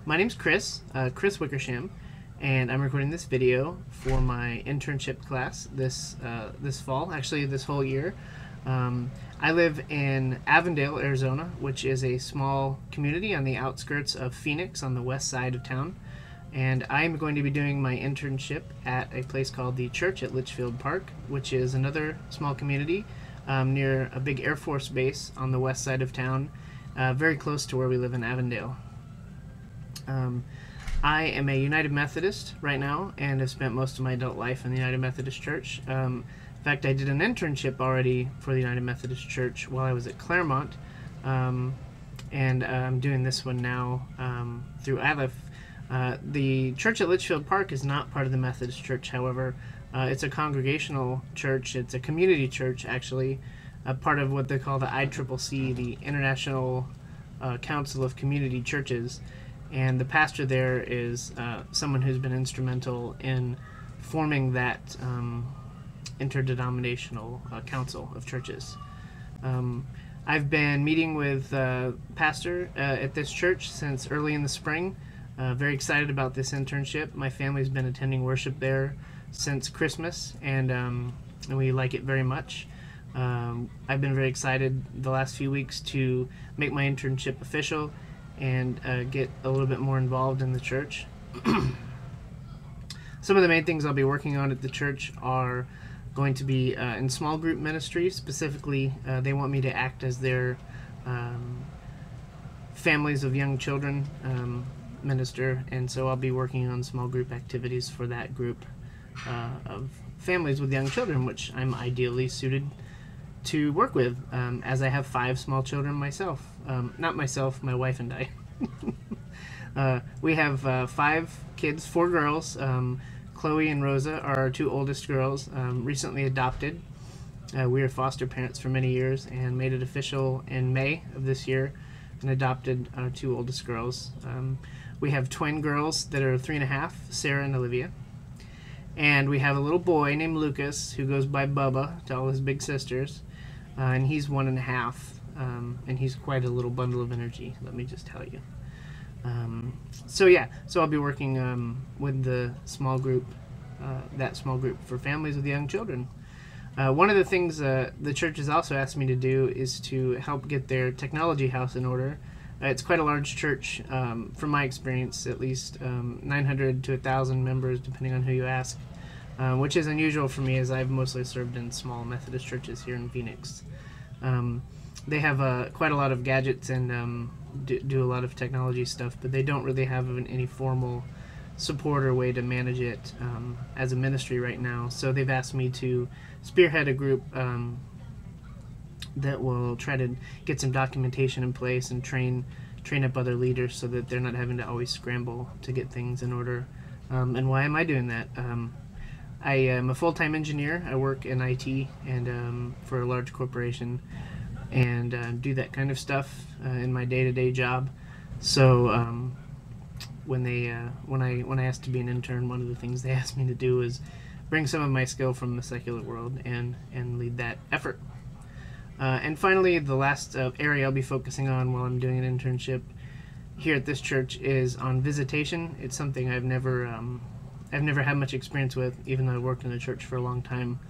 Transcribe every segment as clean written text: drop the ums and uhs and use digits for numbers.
My name's Chris Wickersham, and I'm recording this video for my internship class this fall, actually this whole year. I live in Avondale, Arizona, which is a small community on the outskirts of Phoenix on the west side of town. And I'm going to be doing my internship at a place called the Church at Litchfield Park, which is another small community near a big Air Force base on the west side of town, very close to where we live in Avondale. I am a United Methodist right now and have spent most of my adult life in the United Methodist Church. In fact, I did an internship already for the United Methodist Church while I was at Claremont, and I'm doing this one now through Aleph. The Church at Litchfield Park is not part of the Methodist Church, however. It's a congregational church. It's a community church, actually, a part of what they call the ICCC, the International Council of Community Churches. And the pastor there is someone who's been instrumental in forming that interdenominational council of churches. I've been meeting with pastor at this church since early in the spring. Very excited about this internship. My family's been attending worship there since Christmas, and we like it very much. I've been very excited the last few weeks to make my internship official and get a little bit more involved in the church. Some of the main things I'll be working on at the church are going to be in small group ministry. Specifically, they want me to act as their families of young children minister, and so I'll be working on small group activities for that group of families with young children, which I'm ideally suited to work with, as I have 5 small children myself. Not myself, my wife and I. We have 5 kids, 4 girls. Chloe and Rosa are our 2 oldest girls, recently adopted. We were foster parents for many years and made it official in May of this year and adopted our 2 oldest girls. We have twin girls that are 3.5, Sarah and Olivia. And we have a little boy named Lucas who goes by Bubba to all his big sisters. And he's 1.5, and he's quite a little bundle of energy, let me just tell you. So I'll be working with the small group, that small group for families with young children. One of the things the church has also asked me to do is to help get their technology house in order. It's quite a large church, from my experience, at least 900 to 1,000 members, depending on who you ask. Which is unusual for me, as I've mostly served in small Methodist churches here in Phoenix. They have quite a lot of gadgets and do a lot of technology stuff, but they don't really have any formal support or way to manage it as a ministry right now. So they've asked me to spearhead a group that will try to get some documentation in place and train up other leaders so that they're not having to always scramble to get things in order. And why am I doing that? I am a full-time engineer. I work in IT and for a large corporation, and do that kind of stuff in my day-to-day job. So when I asked to be an intern, one of the things they asked me to do is bring some of my skill from the secular world and lead that effort. And finally, the last area I'll be focusing on while I'm doing an internship here at this church is on visitation. It's something I've never had much experience with, even though I worked in the church for a long time.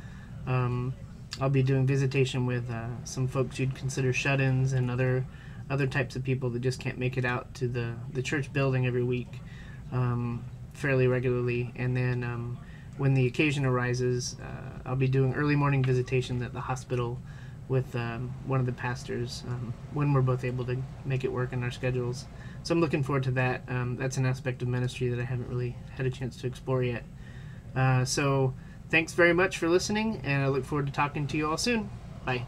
I'll be doing visitation with some folks you'd consider shut-ins and other types of people that just can't make it out to the church building every week fairly regularly. And then when the occasion arises, I'll be doing early morning visitation at the hospital with one of the pastors when we're both able to make it work in our schedules. So I'm looking forward to that. That's an aspect of ministry that I haven't really had a chance to explore yet. So thanks very much for listening, and I look forward to talking to you all soon. Bye.